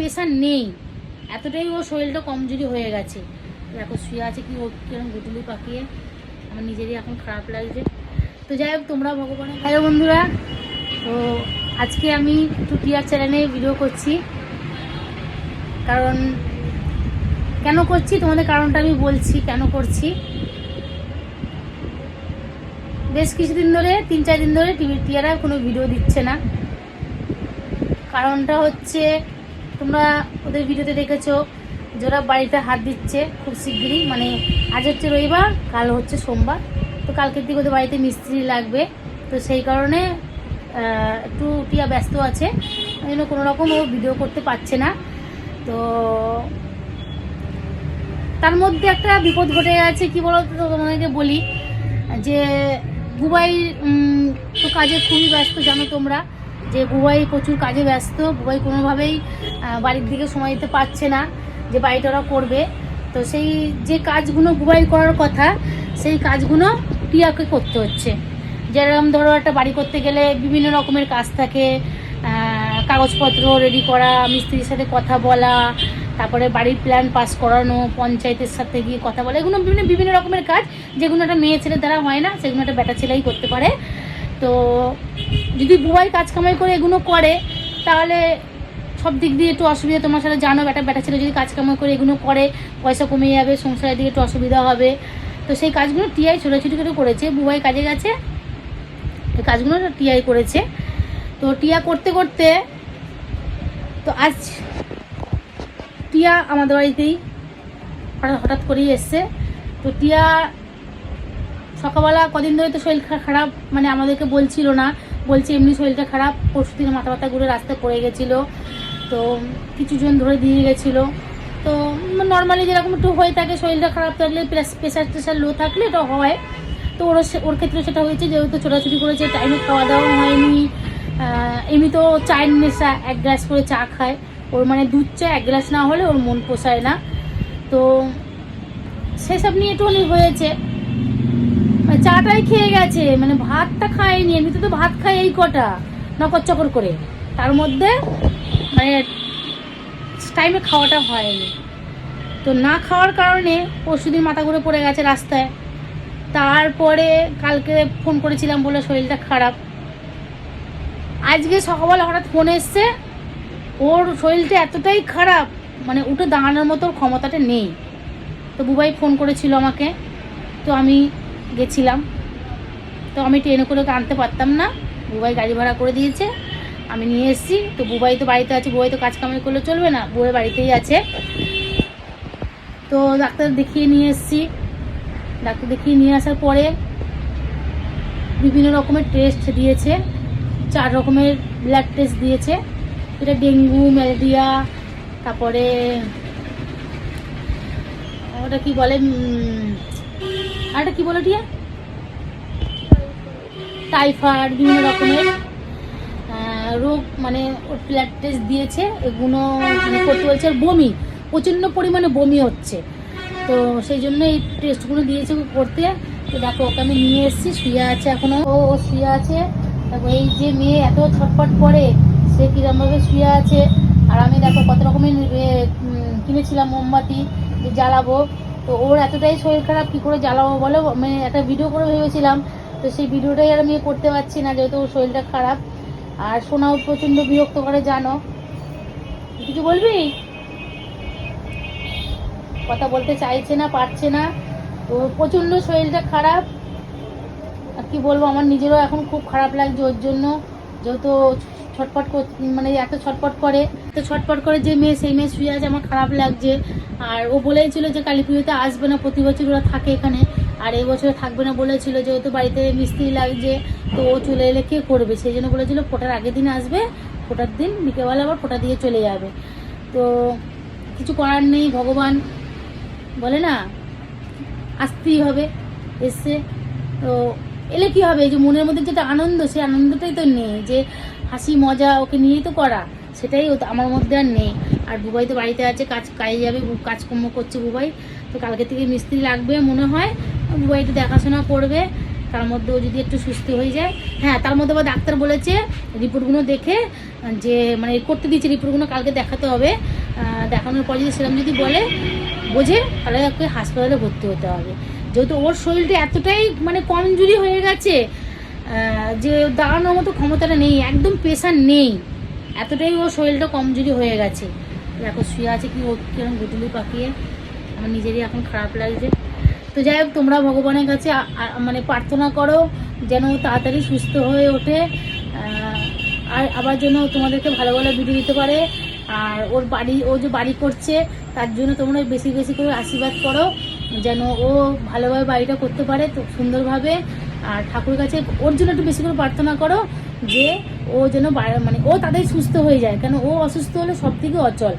Pressure নেই, এতটাই ওর শরীরটা কমজোরি হয়ে গেছে। দেখো শুয়ে আছে কি ও কিরকম গুটুলি পাকিয়ে, আমার নিজেরই এখন খারাপ লাগছে। তো যাই হোক, তোমরা ভগবানের হ্যালো বন্ধুরা, তো আজকে আমি একটু টিয়ার চ্যানেলে ভিডিও করছি। কারণ কেন করছি তোমাদের কারণটা আমি বলছি কেন করছি। বেশ কিছুদিন ধরে 3-4 দিন ধরে টিয়ারা কোনো ভিডিও দিচ্ছে না। কারণটা হচ্ছে তোমরা ওদের ভিডিওতে দেখেছো যে ওরা বাড়িতে হাত দিচ্ছে খুব শিগগিরই, মানে আজ হচ্ছে রবিবার, কাল হচ্ছে সোমবার, তো কালকের দিকে ওদের বাড়িতে মিস্ত্রি লাগবে। তো সেই কারণে একটু টিয়া ব্যস্ত আছে, ওই জন্য কোনো রকম ও ভিডিও করতে পারছে না। তো তার মধ্যে একটা বিপদ ঘটে গেছে, কি বলো তো তোমাদেরকে বলি, যে বুবাই তো কাজে খুবই ব্যস্ত, জানো তোমরা যে বুবাই প্রচুর কাজে ব্যস্ত। বুবাই কোনোভাবেই বাড়ির দিকে সময় দিতে পারছে না যে বাড়িটা ওরা করবে। তো সেই যে কাজগুলো বুবাই করার কথা সেই কাজগুলো টিয়াকে করতে হচ্ছে। যেরকম ধরো একটা বাড়ি করতে গেলে বিভিন্ন রকমের কাজ থাকে, কাগজপত্র রেডি করা, মিস্ত্রির সাথে কথা বলা, তারপরে বাড়ির প্ল্যান পাস করানো, পঞ্চায়েতের সাথে গিয়ে কথা বলা, এগুলো বিভিন্ন রকমের কাজ যেগুলো একটা মেয়ে ছেলের দ্বারা হয় না, সেগুলো একটা বেটা ছেলেই করতে পারে। তো যদি বুবাই কাজ কামাই করে এগুলো করে তাহলে সব দিক দিয়ে একটু অসুবিধা, তোমার সাথে জানো বেটা ছেলে যদি কাজ কামাই করে এগুলো করে পয়সা কমে যাবে, সংসারের দিকে একটু অসুবিধা হবে। তো সেই কাজগুলো টিয়াই ছোটাছুটি করে করেছে, বুবাই কাজে গেছে, এই কাজগুলো টিয়াই করেছে। তো টিয়া করতে করতে তো আজ টিয়া আমাদের বাড়িতেই হঠাৎ করেই এসছে। তো টিয়া সকালবেলা কদিন ধরে তো শরীর খারাপ, মানে আমাদেরকে বলছিল না, বলছে এমনি শরীরটা খারাপ, পরশু দিনে মাথা ব্যথা ঘুরে রাস্তায় পড়ে গেছিলো, তো কিছুজন ধরে দিয়ে গেছিলো। তো নর্মালি যেরকম একটু হয়ে থাকে, শরীরটা খারাপ থাকলে প্রেশার টেশার লো থাকলে এটা হয়। তো ওর ক্ষেত্রে সেটা হয়েছে, যেহেতু ছোটাছুটি করেছে, টাইমে খাওয়া দাওয়া হয়নি। এমনি তো চায়ের নেশা, 1 গ্লাস করে চা খায় ওর, মানে দুধ চা 1 গ্লাস না হলে ওর মন পোষায় না। তো সেসব নিয়ে একটুখানি হয়েছে, মানে চাটাই খেয়ে গেছে, মানে ভাতটা খায়নি। এমনিতে তো ভাত খায় এই কটা নকর চকর করে, তার মধ্যে মানে টাইমে খাওয়াটা হয়নি। তো না খাওয়ার কারণে পরশুদিন মাথা ঘুরে পড়ে গেছে রাস্তায়। তারপরে কালকে ফোন করেছিলাম বলে শরীরটা খারাপ। আজকে সকালবেলা হঠাৎ ফোন এসছে, ওর শরীরটা এতটাই খারাপ, মানে উঠে দাঁড়ানোর মতো ক্ষমতাটা নেই। তো বুবাই ফোন করেছিল আমাকে, তো আমি গেছিলাম। তো আমি ট্রেনে করে আনতে পারতাম না, বুবাই গাড়ি ভাড়া করে দিয়েছে, আমি নিয়ে এসেছি। তো বুবাই তো বাড়িতে আছে, বুবাই তো কাজ কামাই করলে চলবে না, বুবাই বাড়িতেই আছে। তো ডাক্তার দেখিয়ে নিয়ে এসেছি। ডাক্তার দেখিয়ে নিয়ে আসার পরে বিভিন্ন রকমের টেস্ট দিয়েছে, 4 রকমের ব্লাড টেস্ট দিয়েছে। এটা ডেঙ্গু, ম্যালেরিয়া, তারপরে ওটা কি বলে, আর এটা কি বলে টিয়া, টাইফয়েড, বিভিন্ন রকমের রোগ, মানে ওর ব্লাড টেস্ট দিয়েছে। এগুলো মানে করতে বলছে। আর বমি, প্রচণ্ড পরিমাণে বমি হচ্ছে, তো সেই জন্য এই টেস্টগুলো দিয়েছে করতে। তো দেখো ওকে আমি নিয়ে এসেছি, শুয়ে আছে এখনও, ও শুয়ে আছে। দেখো এই যে মেয়ে এত ছটফট করে, সে কিরমভাবে শুয়ে আছে। আর আমি দেখো কত রকমের কিনেছিলাম মোমবাতি যে জ্বালাবো। তো ওর এতটাই শরীর খারাপ, কী করে জ্বালাবো বলো, মানে একটা ভিডিও করে ভেবেছিলাম, তো সেই ভিডিওটাই আর আমি করতে পারছি না যেহেতু ওর শরীরটা খারাপ। আর সোনাও প্রচণ্ড বিরক্ত করে, জানো। কিছু বলবি? কথা বলতে চাইছে না, পারছে না, তো প্রচণ্ড শরীরটা খারাপ। আর কি বলবো, আমার নিজেরও এখন খুব খারাপ লাগছে ওর জন্য, যেহেতু ছটপট মানে এত ছটপট করে, তো ছটপট করে যে মেয়ে, সেই মেয়ে শুয়ে আছে, আমার খারাপ লাগছে। আর ও বলেছিল যে কালী পুজোতে আসবে না, প্রতি বছর ওরা থাকে এখানে, আর এই বছর থাকবে না বলেছিল, যেহেতু বাড়িতে মিস্ত্রি লাগছে, তো ও চলে এলে কে করবে, সেই জন্য বলেছিল ফোটার আগের দিন আসবে, ফোটার দিন বিকেলবেলা আবার ফোটা দিয়ে চলে যাবে। তো কিছু করার নেই, ভগবান বলে না, আসতেই হবে, এসছে। তো এলে কি হবে, এই যে মনের মধ্যে যেটা আনন্দ, সেই আনন্দটাই তো নেই, যে হাসি মজা ওকে নিয়েই তো করা, সেটাই আমার মধ্যে আর নেই। আর বুবাই তো বাড়িতে আছে, কাজে যাবে, কাজকর্ম করছে বুবাই। তো কালকে থেকে মিস্ত্রি লাগবে মনে হয়, বুবাই একটু দেখাশোনা করবে, তার মধ্যেও যদি একটু সুস্থ হয়ে যায়। হ্যাঁ, তার মধ্যে আবার ডাক্তার বলেছে রিপোর্টগুলো দেখে, যে মানে করতে দিয়েছে রিপোর্টগুলো কালকে দেখাতে হবে। দেখানোর পর যদি সেরকম যদি বোঝে তাহলে ওকে হাসপাতালে ভর্তি হতে হবে। যেহেতু ওর শরীরটা এতটাই মানে কমজোরি হয়ে গেছে যে দাঁড়ানোর মতো ক্ষমতাটা নেই, একদম প্রেশার নেই, এতটাই ওর শরীরটা কমজোরি হয়ে গেছে। দেখো শুয়ে আছে কি, ও কিরকম গুটুলি পাকিয়ে, আমার নিজেরই এখন খারাপ লাগছে। তো যাই হোক, তোমরা ভগবানের কাছে মানে প্রার্থনা করো যেন তাড়াতাড়ি সুস্থ হয়ে ওঠে, আর আবার যেন তোমাদেরকে ভালো ভালো ভিডিও দিতে পারে। আর ও যে বাড়ি করছে তার জন্য তোমরা বেশি বেশি করে আশীর্বাদ করো যেন ও ভালোভাবে বাড়িটা করতে পারে তো সুন্দরভাবে। আর ঠাকুরের কাছে ওর জন্য একটু বেশি করে প্রার্থনা করো যে ও যেন মানে ও তাদের সুস্থ হয়ে যায়, কেন ও অসুস্থ হলে সব থেকে অচল।